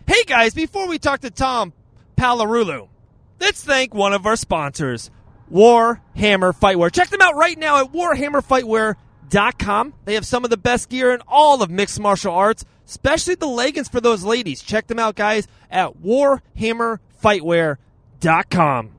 Hey guys, before we talk to Tom Pagliarulo, let's thank one of our sponsors, Warhammer Fightwear. Check them out right now at warhammerfightwear.com. They have some of the best gear in all of mixed martial arts, especially the leggings for those ladies. Check them out, guys, at warhammerfightwear.com.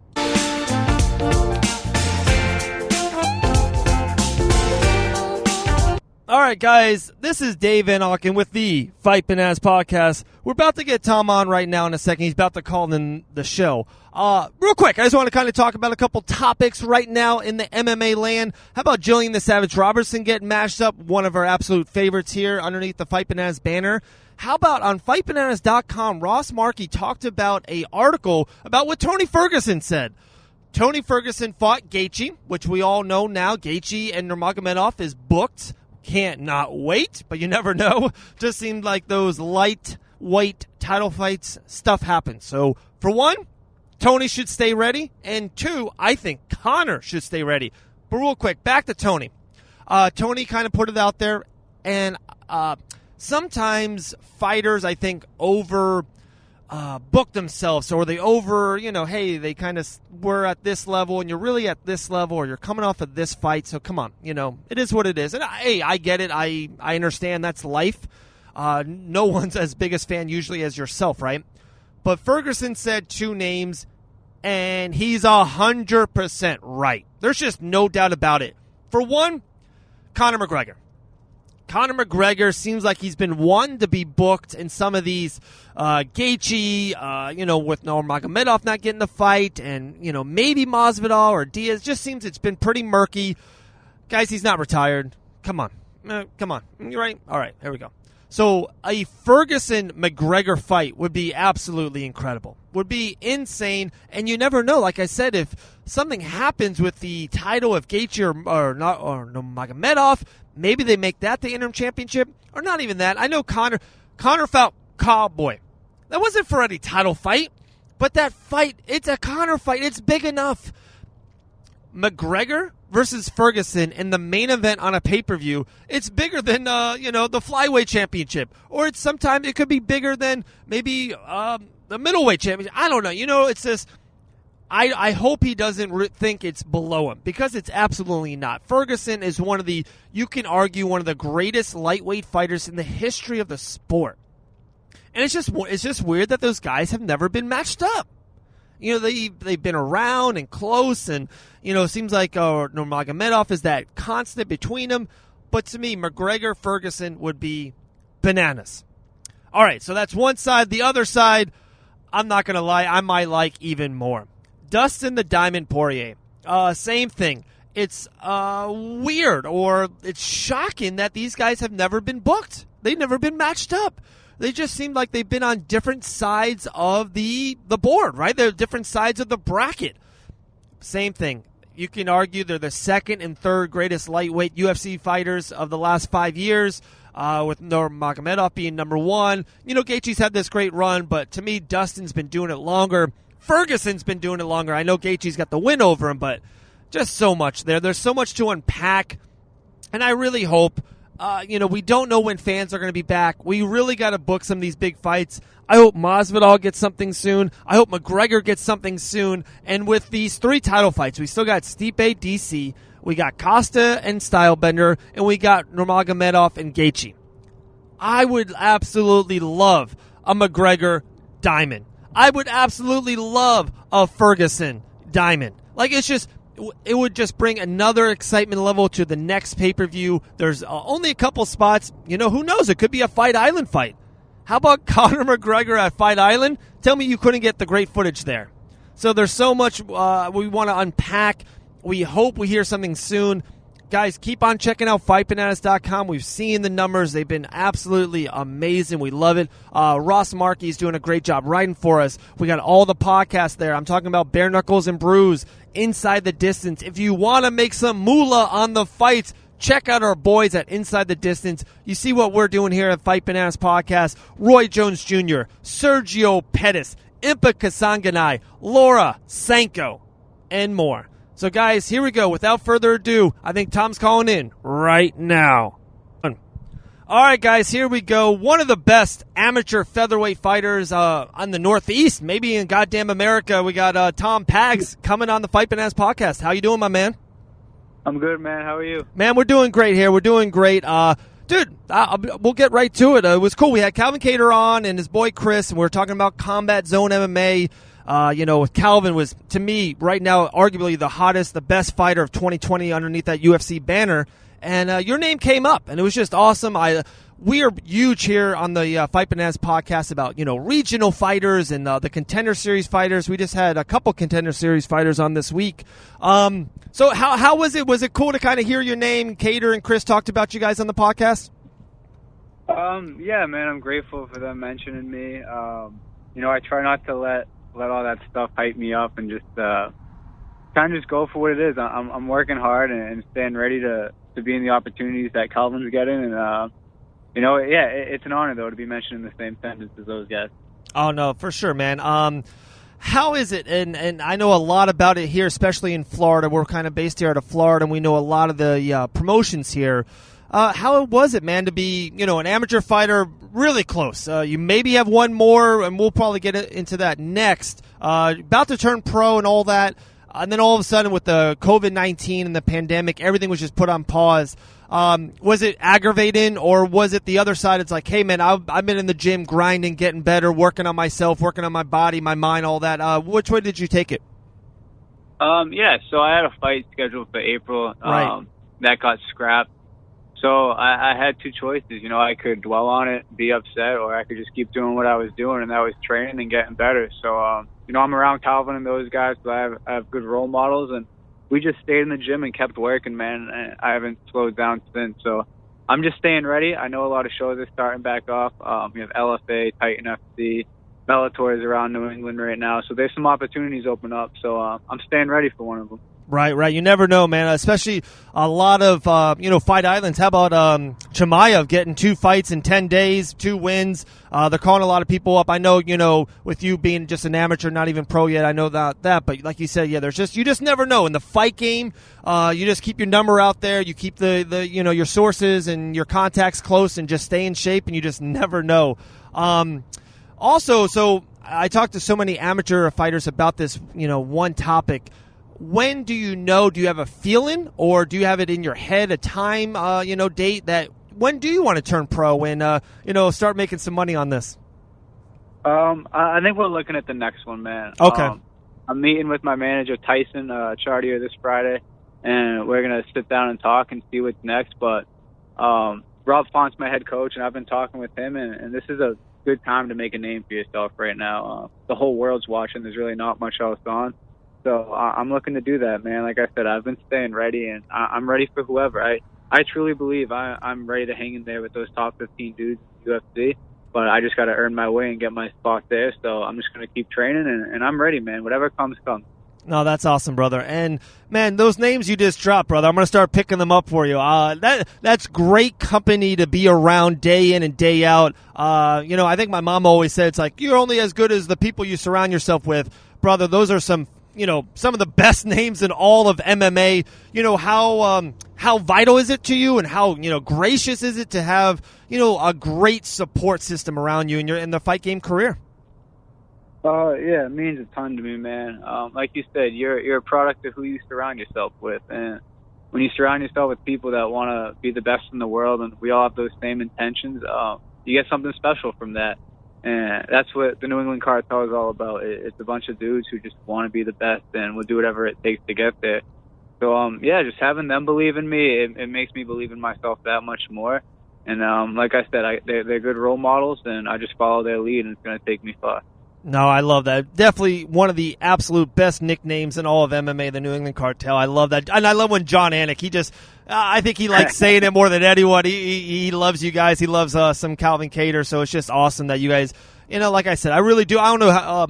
All right, guys, this is Dave Van Auken with the Fight Bananas podcast. We're about to get Tom on right now in a second. He's about to call in the show. Real quick, I just want to kind of talk about a couple topics right now in the MMA land. How about Jillian the Savage Robertson getting mashed up? One of our absolute favorites here underneath the Fight Bananas banner. How about on FightBananas.com, Ross Markey talked about an article about what Tony Ferguson said. Tony Ferguson fought Gaethje, which we all know now. Gaethje and Nurmagomedov is booked. Can't not wait, but you never know. Just seemed like those lightweight title fights, stuff happens. So, for one, Tony should stay ready. And two, I think Conor should stay ready. But real quick, back to Tony. Tony kind of put it out there. And sometimes fighters, I think, book themselves, or they hey, they kind of were at this level and you're really at this level, or you're coming off of this fight, so come on, it is what it is. And hey, I get it. I understand that's life. No one's as big a fan usually as yourself, right? But Ferguson said two names, and he's 100% right. There's just no doubt about it. For one, Conor McGregor. Conor McGregor seems like he's been wanting to be booked in some of these Gaethje, with Nurmagomedov not getting the fight, and, maybe Masvidal or Diaz. Just seems it's been pretty murky. Guys, he's not retired. Come on. Come on. You're right? All right, here we go. So a Ferguson-McGregor fight would be absolutely incredible. Would be insane, and you never know. Like I said, if something happens with the title of Gaethje or Nurmagomedov, maybe they make that the interim championship, or not even that. I know Conor fought Cowboy. That wasn't for any title fight, but that fight, it's a Conor fight. It's big enough. McGregor versus Ferguson in the main event on a pay-per-view, it's bigger than, the flyweight championship. Or sometimes it could be bigger than maybe the middleweight championship. I don't know. It's just, I hope he doesn't think it's below him, because it's absolutely not. Ferguson is you can argue, one of the greatest lightweight fighters in the history of the sport. And it's just weird that those guys have never been matched up. They've been around and close, and, it seems like Nurmagomedov is that constant between them. But to me, McGregor-Ferguson would be bananas. All right, so that's one side. The other side, I'm not going to lie, I might like even more. Dustin the Diamond Poirier. Same thing. It's weird, or it's shocking that these guys have never been booked. They've never been matched up. They just seem like they've been on different sides of the board, right? They're different sides of the bracket. Same thing. You can argue they're the second and third greatest lightweight UFC fighters of the last 5 years, with Nurmagomedov being number one. Gaethje's had this great run, but to me, Dustin's been doing it longer. Ferguson's been doing it longer. I know Gaethje's got the win over him, but just so much there. There's so much to unpack, and I really hope, we don't know when fans are going to be back. We really got to book some of these big fights. I hope Masvidal gets something soon. I hope McGregor gets something soon. And with these 3 title fights, we still got Stipe DC, we got Costa and Stylebender, and we got Nurmagomedov and Gaethje. I would absolutely love a McGregor Diamond. I would absolutely love a Ferguson Diamond. It would just bring another excitement level to the next pay-per-view. There's only a couple spots. Who knows? It could be a Fight Island fight. How about Conor McGregor at Fight Island? Tell me you couldn't get the great footage there. So there's so much we want to unpack. We hope we hear something soon. Guys, keep on checking out FightBananas.com. We've seen the numbers. They've been absolutely amazing. We love it. Ross Markey's doing a great job writing for us. We got all the podcasts there. I'm talking about Bare Knuckles and Brews, Inside the Distance. If you want to make some moolah on the fights, check out our boys at Inside the Distance. You see what we're doing here at Fight Bananas Podcast. Roy Jones Jr., Sergio Pettis, Impa Kasanganai, Laura Sanko, and more. So, guys, here we go. Without further ado, I think Tom's calling in right now. All right, guys, here we go. One of the best amateur featherweight fighters on the Northeast, maybe in goddamn America. We got Tom Pags coming on the Fight Bananas podcast. How you doing, my man? I'm good, man. How are you? Man, we're doing great here. We're doing great. Dude, we'll get right to it. It was cool. We had Calvin Kattar on and his boy Chris, and we were talking about Combat Zone MMA. Calvin was, to me, right now, arguably the hottest, the best fighter of 2020 underneath that UFC banner. And your name came up, and it was just awesome. We are huge here on the Fight Bananas podcast about, regional fighters and the Contender Series fighters. We just had a couple Contender Series fighters on this week. So how was it? Was it cool to kind of hear your name? Kattar and Chris talked about you guys on the podcast? Yeah, man, I'm grateful for them mentioning me. I try not to let all that stuff hype me up and just kind of just go for what it is. I'm working hard and staying ready to be in the opportunities that Calvin's getting, and it's an honor though to be mentioned in the same sentence as those guys. Oh no, for sure, man. How is it? And I know a lot about it here, especially in Florida. We're kind of based here out of Florida, and we know a lot of the promotions here. How was it, man, to be an amateur fighter, really close? You maybe have one more, and we'll probably get into that next. About to turn pro and all that. And then all of a sudden with the COVID-19 and the pandemic, everything was just put on pause. Was it aggravating, or was it the other side? It's like, hey, man, I've been in the gym grinding, getting better, working on myself, working on my body, my mind, all that. Which way did you take it? So I had a fight scheduled for April. Right. That got scrapped. So I had two choices. I could dwell on it, be upset, or I could just keep doing what I was doing, and that was training and getting better. So, I'm around Calvin and those guys, so I have good role models, and we just stayed in the gym and kept working, man. And I haven't slowed down since. So I'm just staying ready. I know a lot of shows are starting back off. We have LFA, Titan FC, Bellator is around New England right now. So there's some opportunities open up. So I'm staying ready for one of them. Right. You never know, man. Especially a lot of, Fight Islands. How about Chimaev getting 2 fights in 10 days, 2 wins? They're calling a lot of people up. I know, with you being just an amateur, not even pro yet, I know that. But like you said, yeah, you just never know. In the fight game, you just keep your number out there. You keep the your sources and your contacts close and just stay in shape, and you just never know. Also, so I talked to so many amateur fighters about this, one topic. When do you know? Do you have a feeling, or do you have it in your head, a time, date that when do you want to turn pro and, start making some money on this? I think we're looking at the next one, man. Okay. I'm meeting with my manager, Tyson Chartier, this Friday, and we're going to sit down and talk and see what's next. But Rob Font's my head coach, and I've been talking with him, and this is a good time to make a name for yourself right now. The whole world's watching. There's really not much else on. So I'm looking to do that, man. Like I said, I've been staying ready, and I'm ready for whoever. I truly believe I'm ready to hang in there with those top 15 dudes in UFC, but I just got to earn my way and get my spot there. So I'm just going to keep training, and I'm ready, man. Whatever comes. No, that's awesome, brother. And, man, those names you just dropped, brother, I'm going to start picking them up for you. That's great company to be around day in and day out. I think my mom always said, it's like, you're only as good as the people you surround yourself with. Brother, those are some of the best names in all of MMA. How vital is it to you, and how, gracious is it to have, a great support system around you in the fight game career? Yeah, it means a ton to me, man. Like you said, you're a product of who you surround yourself with. And when you surround yourself with people that want to be the best in the world, and we all have those same intentions, you get something special from that. And that's what the New England Cartel is all about. It's a bunch of dudes who just want to be the best and will do whatever it takes to get there. So, just having them believe in me, it makes me believe in myself that much more. And like I said, they're good role models, and I just follow their lead, and it's going to take me far. No, I love that. Definitely one of the absolute best nicknames in all of MMA, the New England Cartel. I love that. And I love when John Anik, I think he likes saying it more than anyone. He loves you guys. He loves some Calvin Kattar. So it's just awesome that you guys, like I said, I really do. I don't know how,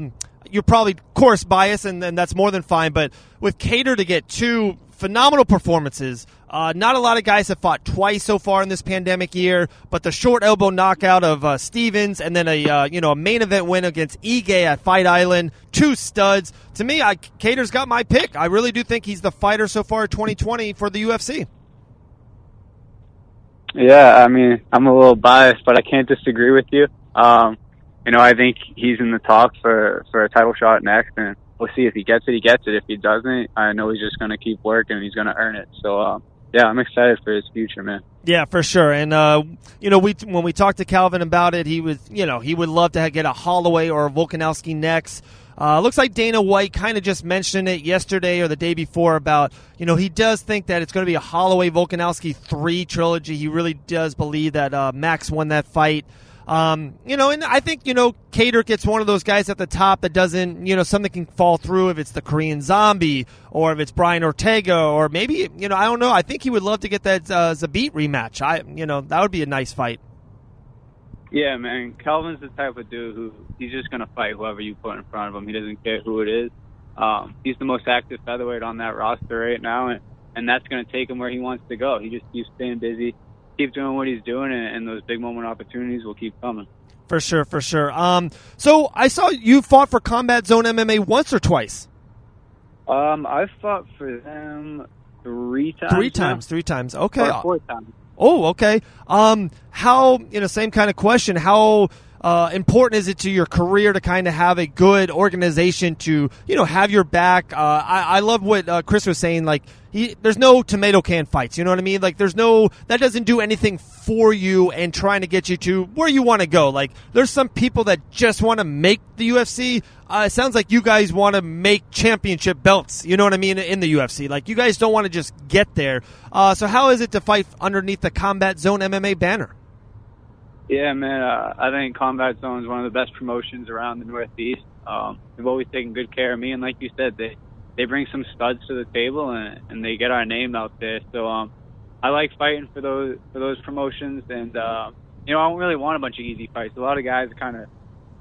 you're probably course biased, and that's more than fine. But with Kattar to get 2 phenomenal performances, not a lot of guys have fought twice so far in this pandemic year, but the short elbow knockout of Stevens, and then a main event win against Ige at Fight Island, 2 studs. To me, Kattar's got my pick. I really do think he's the fighter so far in 2020 for the UFC. Yeah, I mean, I'm a little biased, but I can't disagree with you. I think he's in the talks for a title shot next, and we'll see if he gets it. He gets it. If he doesn't, I know he's just going to keep working and he's going to earn it. So, yeah, I'm excited for his future, man. Yeah, for sure. And when we talked to Calvin about it, he was, he would love to get a Holloway or a Volkanovski next. Looks like Dana White kind of just mentioned it yesterday or the day before about, he does think that it's going to be a Holloway Volkanovski 3 trilogy. He really does believe that Max won that fight. And I think, Kattar gets one of those guys at the top that doesn't, something can fall through if it's the Korean Zombie or if it's Brian Ortega or maybe, I don't know. I think he would love to get that Zabit rematch. That would be a nice fight. Yeah, man. Calvin's the type of dude who he's just going to fight whoever you put in front of him. He doesn't care who it is. He's the most active featherweight on that roster right now, and that's going to take him where he wants to go. He just keeps staying busy, keep doing what he's doing, and those big moment opportunities will keep coming. For sure. So I saw you fought for Combat Zone MMA once or twice? I've fought for them 3 times. 3 times. Okay. Or 4 times. Oh, okay. How, same kind of question, how important is it to your career to kind of have a good organization to, have your back? I love what Chris was saying, like, there's no tomato can fights, you know what I mean? Like, that doesn't do anything for you and trying to get you to where you want to go. Like, there's some people that just want to make the UFC. It sounds like you guys want to make championship belts, you know what I mean, in the UFC. Like, you guys don't want to just get there. So how is it to fight underneath the Combat Zone MMA banner? Yeah, man, I think Combat Zone is one of the best promotions around the Northeast. They've always taken good care of me, and like you said, they bring some studs to the table, and they get our name out there. So I like fighting for those promotions, and I don't really want a bunch of easy fights. A lot of guys are kind of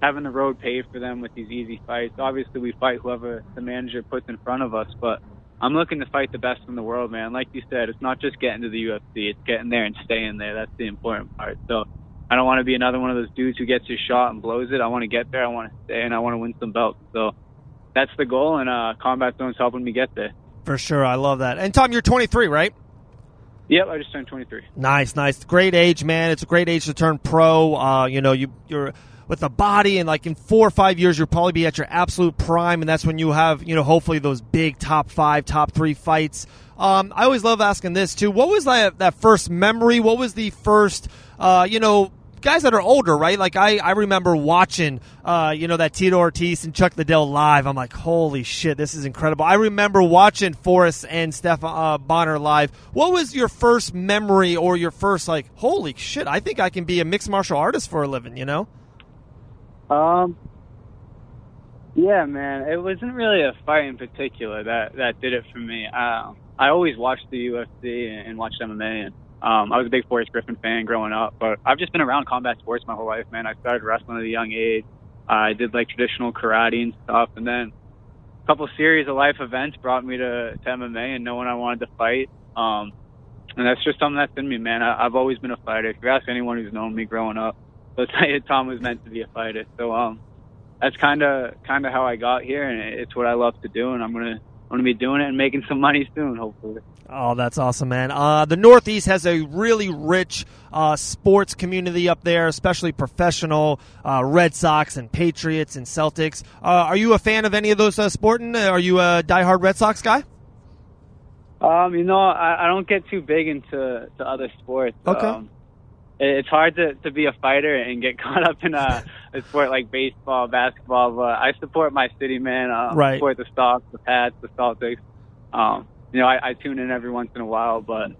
having the road paved for them with these easy fights. Obviously, we fight whoever the manager puts in front of us, but I'm looking to fight the best in the world, man. Like you said, it's not just getting to the UFC, it's getting there and staying there. That's the important part. So I don't want to be another one of those dudes who gets his shot and blows it. I want to get there, I want to stay, and I want to win some belts. So that's the goal, and Combat Zone's helping me get there. For sure, I love that. And Tom, you're 23, right? Yep, I just turned 23. Nice. Great age, man. It's a great age to turn pro. You're with the body, and like in 4 or 5 years, you'll probably be at your absolute prime, and that's when you have, hopefully those big top 5, top 3 fights. I always love asking this too. What was that first memory? What was the first, guys that are older, right? Like I remember watching, that Tito Ortiz and Chuck Liddell live. I'm like, holy shit, this is incredible. I remember watching Forrest and Steph Bonner live. What was your first memory or your first like, holy shit, I think I can be a mixed martial artist for a living, Yeah, man, it wasn't really a fight in particular that did it for me. I always watched the UFC and watched MMA, and I was a big Forrest Griffin fan growing up, but I've just been around combat sports my whole life, man. I started wrestling at a young age. I did like traditional karate and stuff, and then a couple series of life events brought me to MMA and knowing I wanted to fight. And that's just something that's in me, man. I've always been a fighter. If you ask anyone who's known me growing up, they'll tell you Tom was meant to be a fighter. So that's kind of how I got here, and it's what I love to do, and I'm gonna be doing it and making some money soon, hopefully. Oh, that's awesome, man. The Northeast has a really rich sports community up there, especially professional Red Sox and Patriots and Celtics. Are you a fan of any of those sporting? Are you a diehard Red Sox guy? I don't get too big into other sports. Okay. It's hard to be a fighter and get caught up in a sport like baseball, basketball, but I support my city, man. Right. I support the Sox, the Pats, the Celtics. I tune in every once in a while, but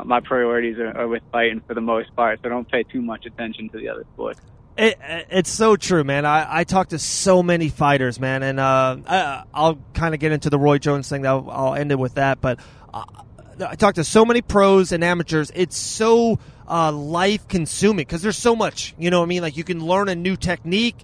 my priorities are with fighting for the most part, so I don't pay too much attention to the other sports. It's so true, man. I talk to so many fighters, man, and I'll kind of get into the Roy Jones thing. I'll end it with that, but I talk to so many pros and amateurs. It's so life consuming because there's so much, you know what I mean? Like you can learn a new technique.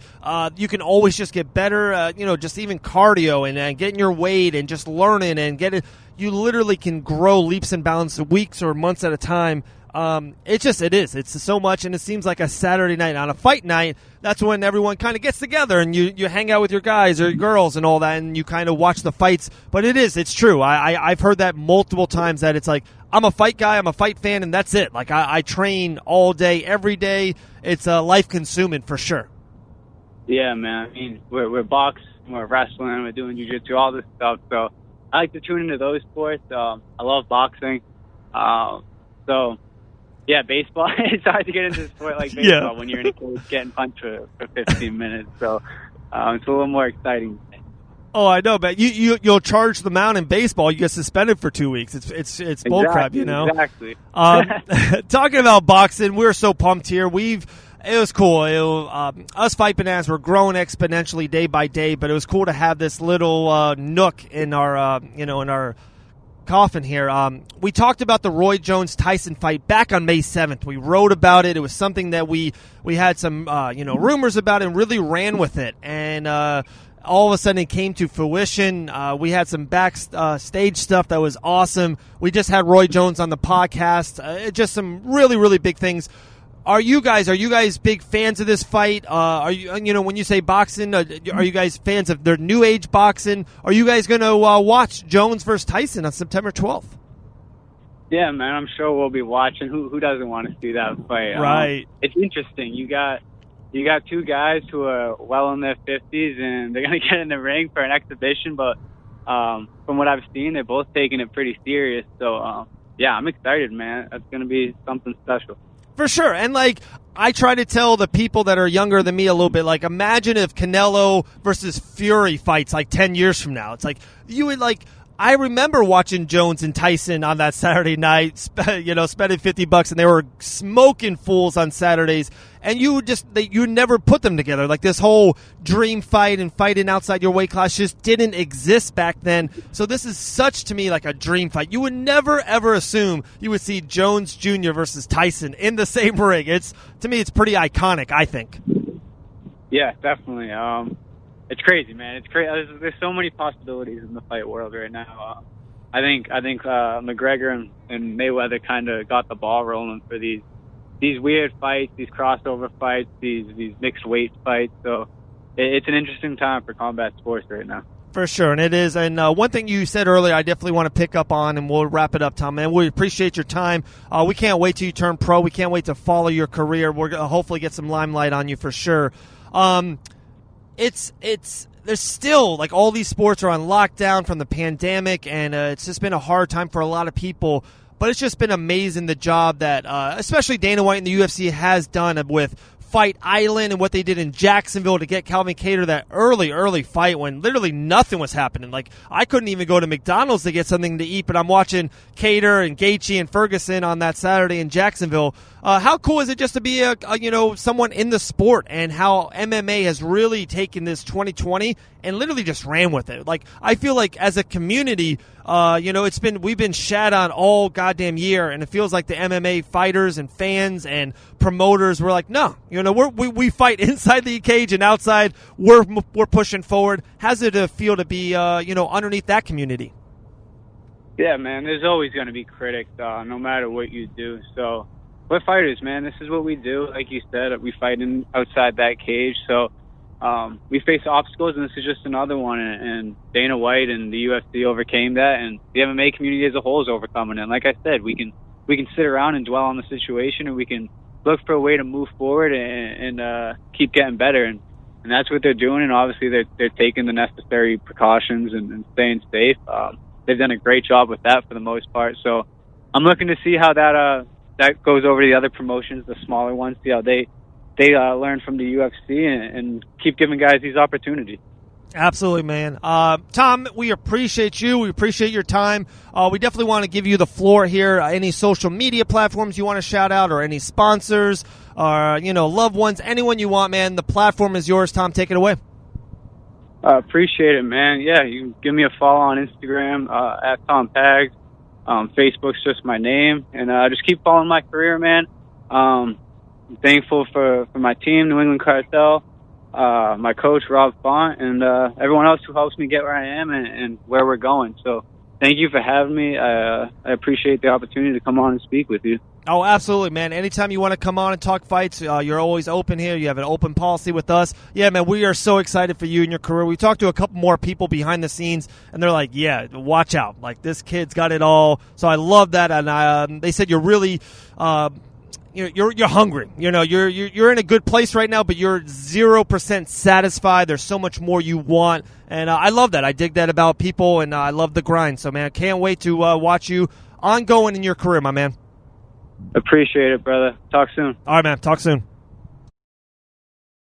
You can always just get better, just even cardio and getting your weight and just learning and getting, you literally can grow leaps and bounds weeks or months at a time. It's so much, and it seems like a Saturday night. On a fight night, that's when everyone kind of gets together and you hang out with your guys or your girls and all that, and you kind of watch the fights. But it's true. I've heard that multiple times that it's like, I'm a fight guy, I'm a fight fan, and that's it. Like, I train all day, every day. It's life consuming for sure. Yeah, man. I mean, we're boxing, we're wrestling, we're doing jiu-jitsu, all this stuff. So I like to tune into those sports. I love boxing. So, yeah, baseball. It's hard to get into a sport like baseball when you're in a cage getting punched for 15 minutes. So it's a little more exciting. Oh, I know, but you'll charge the mound in baseball. You get suspended for 2 weeks. It's bullcrap, you know. Exactly. Talking about boxing, we're so pumped here. It was cool. Us Fight Bananas were growing exponentially day by day, but it was cool to have this little nook in our in our coffin here. We talked about the Roy Jones Tyson fight back on May 7th. We wrote about it. It was something that we had some rumors about and really ran with it, and all of a sudden it came to fruition. We had some backstage stuff that was awesome. We just had Roy Jones on the podcast. Just some really, really big things. Are you guys big fans of this fight? Are you when you say boxing, are you guys fans of their new age boxing? Are you guys going to watch Jones versus Tyson on September 12th? Yeah, man, I'm sure we'll be watching. Who doesn't want to see that fight? Right. It's interesting. You got two guys who are well in their 50s, and they're going to get in the ring for an exhibition. But from what I've seen, they're both taking it pretty serious. So, yeah, I'm excited, man. That's going to be something special. For sure. And, I try to tell the people that are younger than me a little bit, imagine if Canelo versus Fury fights, 10 years from now. It's you would, I remember watching Jones and Tyson on that Saturday night, spending $50, and they were smoking fools on Saturdays, and you never put them together. This whole dream fight and fighting outside your weight class just didn't exist back then. So this is such, to me, like a dream fight. You would never, ever assume you would see Jones Jr. versus Tyson in the same ring. To me, it's pretty iconic, I think. Yeah, definitely. It's crazy, man. It's crazy. There's so many possibilities in the fight world right now. I think McGregor and Mayweather kind of got the ball rolling for these weird fights, these crossover fights, these mixed weight fights. So it's an interesting time for combat sports right now. For sure, and it is. And one thing you said earlier, I definitely want to pick up on, and we'll wrap it up, Tom. Man, we appreciate your time. We can't wait till you turn pro. We can't wait to follow your career. We're gonna hopefully get some limelight on you for sure. There's still all these sports are on lockdown from the pandemic, and it's just been a hard time for a lot of people. But it's just been amazing the job that especially Dana White and the UFC has done with Fight Island and what they did in Jacksonville to get Calvin Kattar that early fight when literally nothing was happening. I couldn't even go to McDonald's to get something to eat, but I'm watching Kattar and Gaethje and Ferguson on that Saturday in Jacksonville. How cool is it just to be someone in the sport, and how MMA has really taken this 2020 and literally just ran with it? I feel like as a community, we've been shat on all goddamn year, and it feels like the MMA fighters and fans and promoters were like, no, we fight inside the cage and outside. We're pushing forward. How's it feel to be underneath that community? Yeah, man. There's always going to be critics, no matter what you do. So we're fighters, man. This is what we do. Like you said, we fight outside that cage. So we face obstacles, and this is just another one. And Dana White and the UFC overcame that, and the MMA community as a whole is overcoming it. And like I said, we can sit around and dwell on the situation, and we can look for a way to move forward and keep getting better. And that's what they're doing. And obviously, they're taking the necessary precautions and staying safe. They've done a great job with that for the most part. So I'm looking to see how that goes over to the other promotions, the smaller ones, see how they learn from the UFC and keep giving guys these opportunities. Absolutely, man. Tom, we appreciate you. We appreciate your time. We definitely want to give you the floor here. Any social media platforms you want to shout out, or any sponsors, or loved ones, anyone you want, man. The platform is yours. Tom, take it away. Appreciate it, man. Yeah, you can give me a follow on Instagram at Tom Pags. Facebook's just my name, and just keep following my career, man. I'm thankful for my team, New England Cartel, my coach, Rob Font, and everyone else who helps me get where I am and where we're going. So thank you for having me. I appreciate the opportunity to come on and speak with you. Oh, absolutely, man. Anytime you want to come on and talk fights, you're always open here. You have an open policy with us. Yeah, man, we are so excited for you and your career. We talked to a couple more people behind the scenes, and they're like, yeah, watch out. Like, this kid's got it all. So I love that, and they said you're really you're hungry. You're in a good place right now, but you're 0% satisfied. There's so much more you want, and I love that. I dig that about people, and I love the grind. So, man, I can't wait to watch you ongoing in your career, my man. Appreciate it, brother. Talk soon. All right, man. Talk soon.